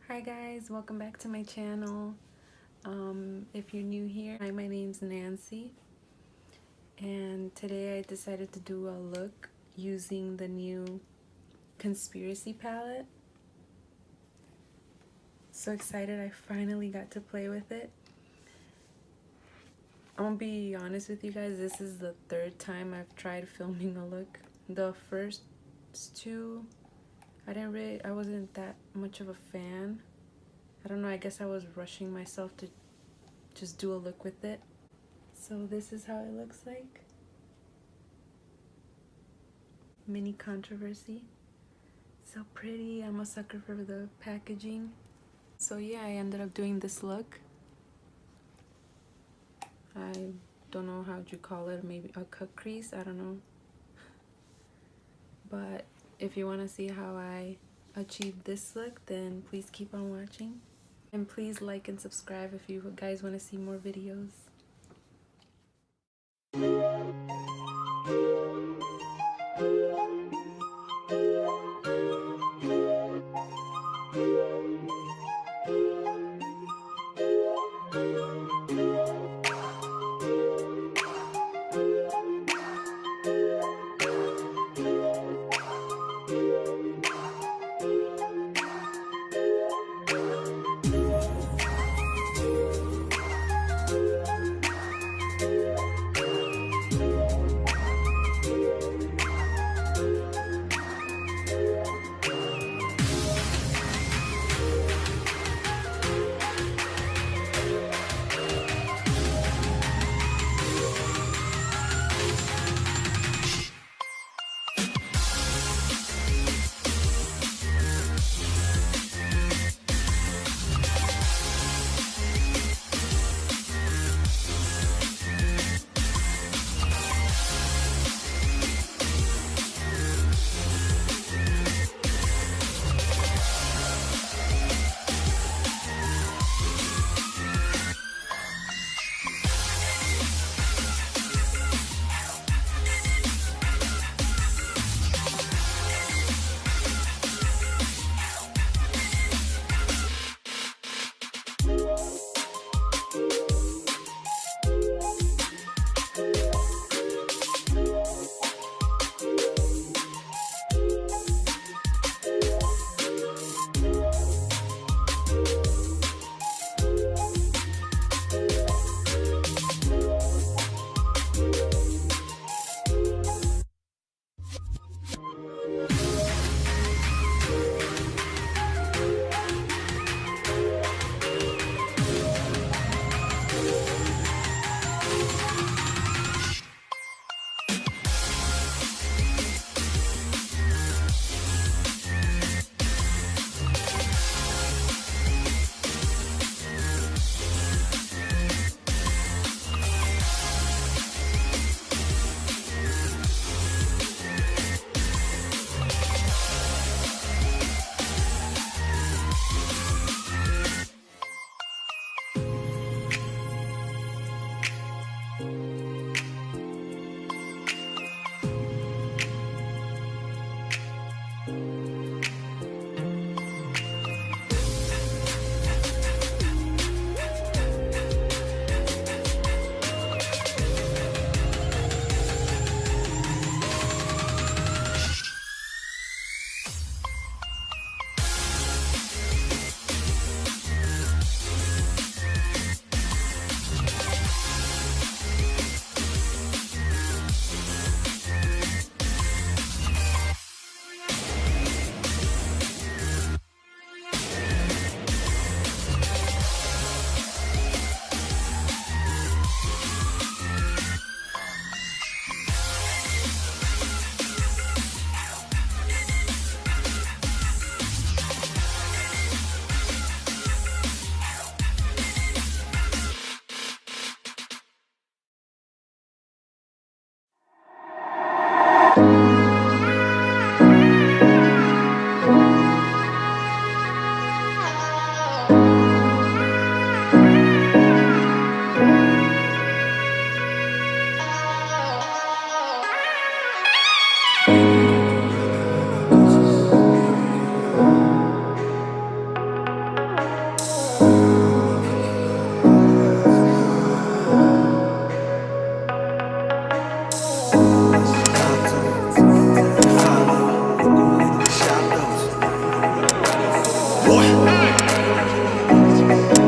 Hi guys, welcome back to my channel. If you're new here, hi, my name's Nancy, and today I decided to do a look using the new Conspiracy palette. So excited, I finally got to play with it. I'm gonna be honest with you guys, this is the third time I've tried filming a look. The first two, I wasn't that much of a fan. I don't know, I guess I was rushing myself to just do a look with it. So this is how it looks like. Mini controversy. So pretty. I'm a sucker for the packaging. So yeah, I ended up doing this look. I don't know how you call it, maybe a cut crease, I don't know. But if you want to see how I achieved this look, then please keep on watching. And please like and subscribe if you guys want to see more videos.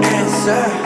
Answer.